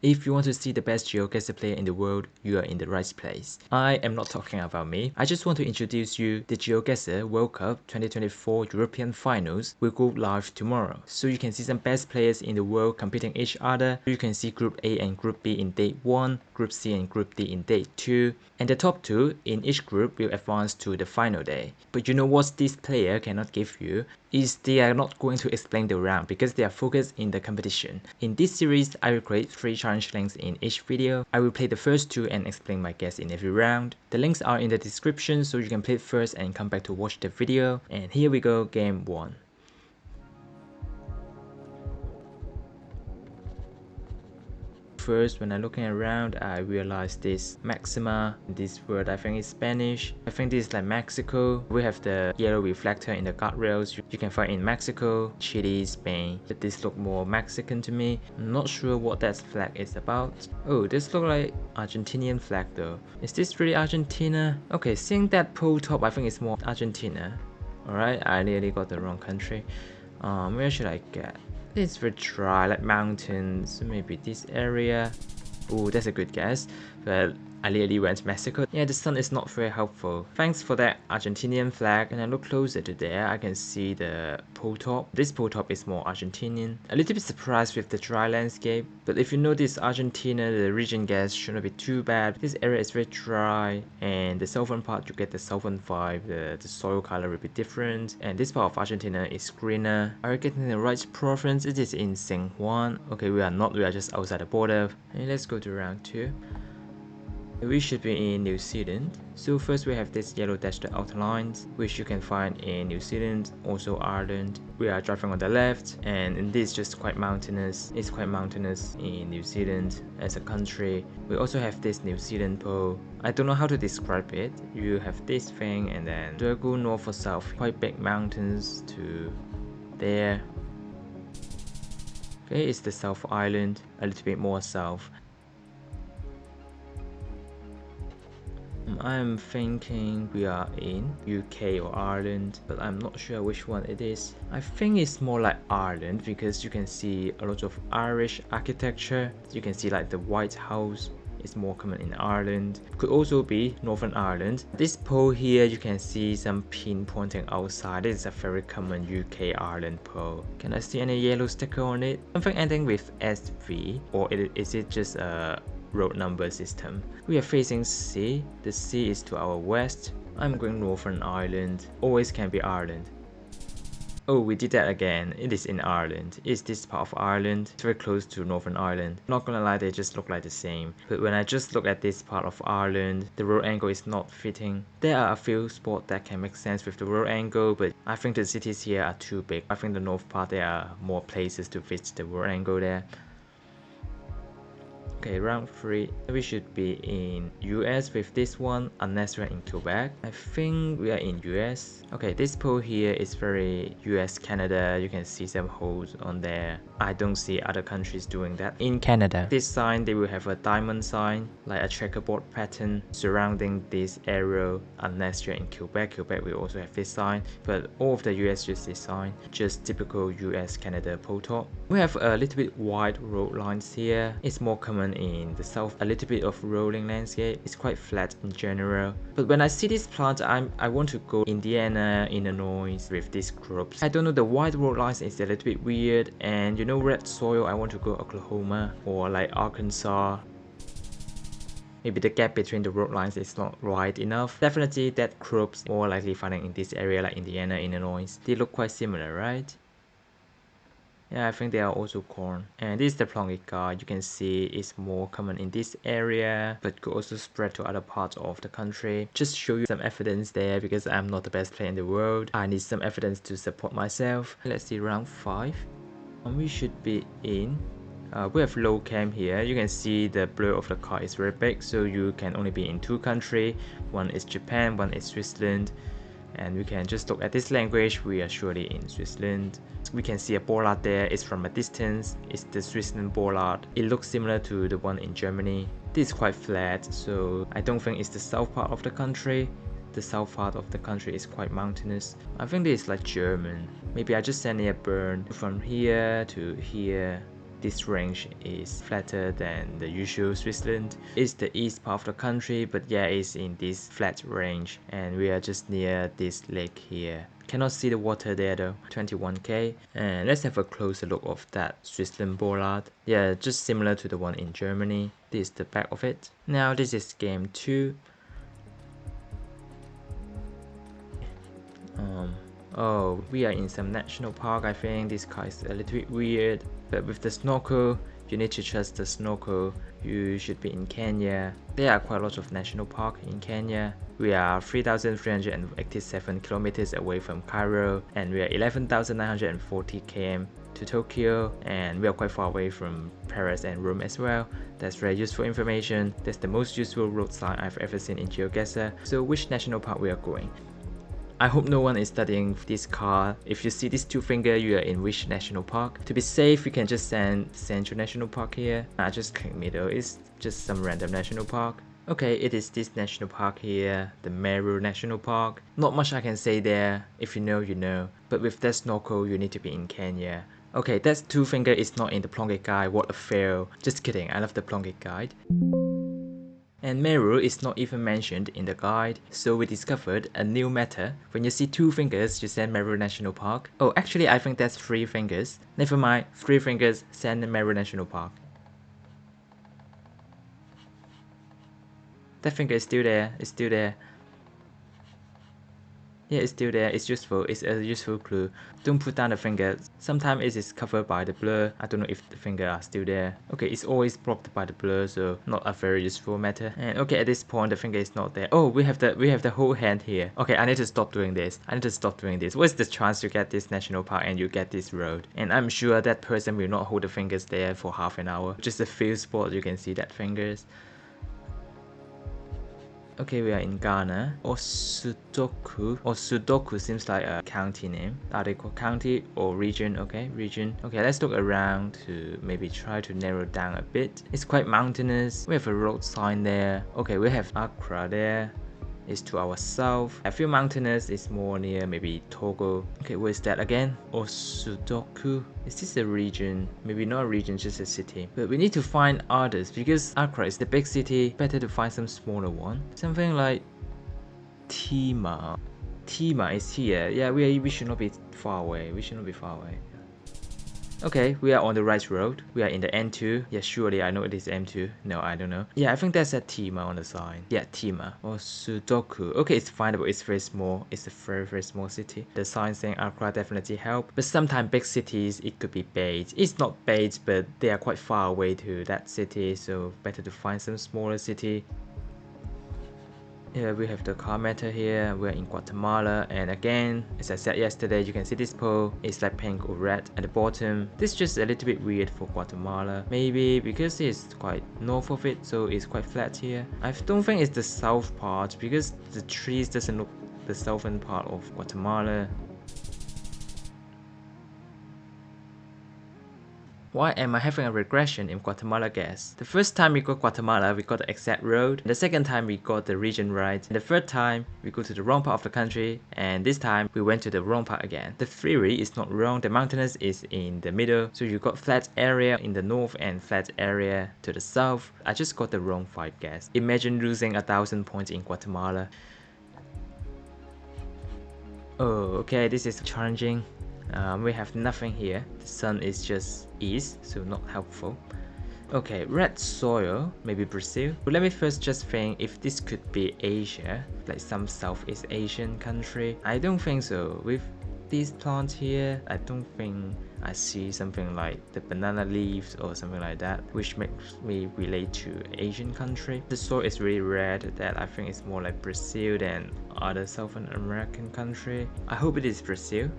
If you want to see the best Geoguessr player in the world, you are in the right place. I am not talking about me. I just want to introduce you the Geoguessr World Cup 2024 European Finals will go live tomorrow. So you can see some best players in the world competing each other. You can see Group A and Group B in day 1, Group C and Group D in day 2. And the top 2 in each group will advance to the final day. But you know what this player cannot give you? Is they are not going to explain the round because they are focused in the competition. In this series, I will create 3 challenge links in each video. I will play the first 2 and explain my guess in every round. The links are in the description so you can play it first and come back to watch the video. And here we go, game 1. First, when I'm looking around, I realized this maxima. This word I think is Spanish. I think this is like Mexico. We have the yellow reflector in the guardrails. You can find in Mexico, Chile, Spain. But this look more Mexican to me. I'm not sure what that flag is about. Oh, this look like Argentinian flag though. Is this really Argentina? Okay, seeing that pole top, I think it's more Argentina. Alright, I nearly got the wrong country. Where should I get? It's very dry, like mountains, maybe this area. Oh, that's a good guess, but I nearly went to Mexico. Yeah, the sun is not very helpful. Thanks for that Argentinian flag. And I look closer to there, I can see the pole top. This pole top is more Argentinian. A little bit surprised with the dry landscape, but if you notice Argentina, the region gas shouldn't be too bad. This area is very dry, and the southern part you get the southern vibe. The soil color will be different, and this part of Argentina is greener. Are you getting the right province? It is in San Juan. Okay, we are not, we are just outside the border. And let's go to round 2. We should be in New Zealand. So first we have this yellow dashed outlines, which you can find in New Zealand, also Ireland. We are driving on the left, and this is just quite mountainous. It's quite mountainous in New Zealand as a country. We also have this New Zealand pole. I don't know how to describe it. You have this thing, and then do I go north or south? Quite big mountains to there. Okay, it's the South Island, a little bit more south. I'm thinking we are in UK or Ireland, but I'm not sure which one it is. I think it's more like Ireland because you can see a lot of Irish architecture. You can see like the White House is more common in Ireland. Could also be Northern Ireland. This pole here, you can see some pin pointing outside. This is a very common UK Ireland pole. Can I see any yellow sticker on it? Something ending with SV, or is it just a road number system? We are facing sea. The sea is to our west. I'm going Northern Ireland. Always can be Ireland. Oh, we did that again. It is in Ireland. It's this part of Ireland. It's very close to Northern Ireland. Not gonna lie, they just look like the same. But when I just look at this part of Ireland, the road angle is not fitting. There are a few spots that can make sense with the road angle, but I think the cities here are too big. I think the north part, there are more places to fit the road angle there. Okay, round 3. We should be in US with this one, unless we're in Quebec. I think we are in US. Okay, this pole here is very US Canada. You can see some holes on there. I don't see other countries doing that. In Canada, this sign, they will have a diamond sign, like a checkerboard pattern surrounding this arrow. Unless you're in Quebec, Quebec will also have this sign, but all of the US use this sign. Just typical US Canada pole top. We have a little bit wide road lines here. It's more common in the south, a little bit of rolling landscape. It's quite flat in general, but when I see this plant, I want to go Indiana, Illinois with these groups. I don't know, the wide road lines is a little bit weird, and you know, red soil, I want to go Oklahoma or like Arkansas. Maybe the gap between the road lines is not wide enough. Definitely that groups more likely finding in this area like Indiana, Illinois. They look quite similar, right? Yeah, I think they are also corn. And this is the plongica. You can see it's more common in this area, but could also spread to other parts of the country. Just show you some evidence there because I'm not the best player in the world. I need some evidence to support myself. Let's see, round 5. We should be in. We have low cam here. You can see the blur of the car is very big, so you can only be in 2 countries. One is Japan, one is Switzerland. And we can just look at this language. We are surely in Switzerland. We can see a bollard there. It's from a distance. It's the Switzerland bollard. It looks similar to the one in Germany. This is quite flat, so I don't think it's the south part of the country. The south part of the country is quite mountainous. I think this is like German. Maybe I just send it a burn from here to here. this range is flatter than the usual Switzerland. It's the east part of the country, but yeah, it's in this flat range, and we are just near this lake here. Cannot see the water there though. 21k. And let's have a closer look of that Switzerland bollard. Yeah, just similar to the one in Germany. This is the back of it. Now this is game 2. Oh, we are in some national park. I think this car is a little bit weird, but with the snorkel, you need to trust the snorkel. You should be in Kenya. There are quite a lot of national parks in Kenya. We are 3,387 kilometers away from Cairo, and we are 11,940 km to Tokyo, and we are quite far away from Paris and Rome as well. That's very useful information. That's the most useful road sign I've ever seen in Geoguessr. So which national park we are going? I hope no one is studying this car. If you see this 2 finger, you are in which national park? To be safe, you can just send Central National Park here. I just click middle, it's just some random national park. Okay, it is this national park here, the Meru National Park. Not much I can say there. If you know, you know. But with that snorkel, you need to be in Kenya. Okay, that 2 finger is not in the Plonget guide. What a fail. Just kidding, I love the Plonget guide. And Meru is not even mentioned in the guide, so we discovered a new meta. When you see 2 fingers, you send Meru National Park. Oh, actually I think that's 3 fingers. Never mind, 3 fingers, send Meru National Park. That finger is still there, it's still there. Yeah, it's still there, it's useful, it's a useful clue. Don't put down the finger. Sometimes it is covered by the blur. I don't know if the finger are still there. Okay, it's always blocked by the blur, so not a very useful method. And okay, at this point the finger is not there. Oh, we have the whole hand here. Okay, I need to stop doing this. What's the chance you get this national park and you get this road? And I'm sure that person will not hold the fingers there for half an hour. Just a few spots you can see that fingers. Okay, we are in Ghana. Sudoku seems like a county name. Are they called county or region? Okay, region. Okay, let's look around to maybe try to narrow down a bit. It's quite mountainous. We have a road sign there. Okay, we have Accra there. It's to our south. I feel mountainous is more near maybe Togo. Okay, where's that again? Sudoku. Is this a region? Maybe not a region, just a city. But we need to find others because Accra is the big city. Better to find some smaller one. Something like Tima. Tima is here. Yeah, we should not be far away. Okay, we are on the right road. We are in the N2. Yeah, surely I know it is M2. No, I don't know. Yeah, I think that's a Tima on the sign. Yeah, Tima or Sudoku. Okay, it's findable. It's very small. It's a very, very small city. The sign saying Accra definitely help. But sometimes big cities, it could be bait. It's not bait, but they are quite far away to that city. So better to find some smaller city. Yeah, we have the car meta here. We're in Guatemala, and again, as I said yesterday, you can see this pole is like pink or red at the bottom. This is just a little bit weird for Guatemala. Maybe because it's quite north of it, so it's quite flat here. I don't think it's the south part because the trees doesn't look the southern part of Guatemala. Why am I having a regression in Guatemala guess? The first time we got Guatemala, we got the exact road. The second time we got the region right. And the third time, we go to the wrong part of the country. And this time, we went to the wrong part again. The theory is not wrong. The mountainous is in the middle. So you got flat area in the north and flat area to the south. I just got the wrong 5 guess. Imagine losing 1,000 points in Guatemala. Oh, okay, this is challenging. We have nothing here. The sun is just east, so not helpful. Okay, red soil, maybe Brazil. But let me first just think if this could be Asia, like some Southeast Asian country. I don't think so. With these plants here, I don't think I see something like the banana leaves or something like that, which makes me relate to Asian country. The soil is really red that I think it's more like Brazil than other Southern American country. I hope it is Brazil.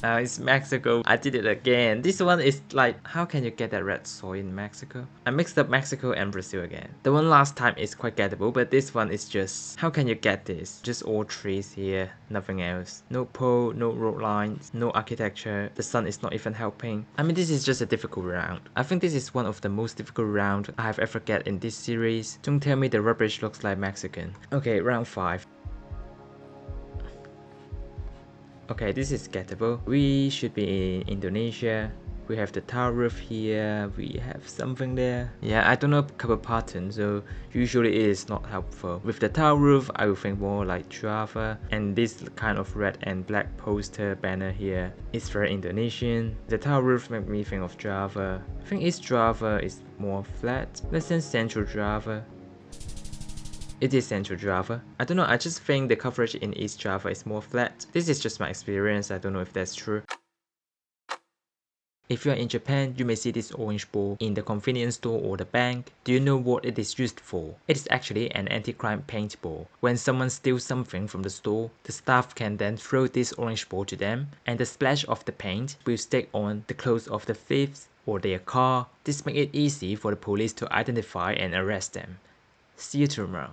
It's Mexico. I did it again. This one is like, how can you get that red soil in Mexico? I mixed up Mexico and Brazil again. The one last time is quite gettable, but this one is just, how can you get this? Just all trees here, nothing else. No pole, no road lines, no architecture. The sun is not even helping. I mean, this is just a difficult round. I think this is one of the most difficult rounds I have ever get in this series. Don't tell me the rubbish looks like Mexican. Okay, round 5. Okay, this is gettable. We should be in Indonesia. We have the tile roof here, we have something there. Yeah, I don't know cover pattern, so usually it is not helpful. With the tile roof, I will think more like Java, and this kind of red and black poster banner here is very Indonesian. The tile roof make me think of Java. I think East Java is more flat. Let's say Central Java. It is Central Java. I don't know, I just think the coverage in East Java is more flat. This is just my experience, I don't know if that's true. If you are in Japan, you may see this orange ball in the convenience store or the bank. Do you know what it is used for? It is actually an anti-crime paintball. When someone steals something from the store, the staff can then throw this orange ball to them, and the splash of the paint will stick on the clothes of the thieves or their car. This makes it easy for the police to identify and arrest them. See you tomorrow.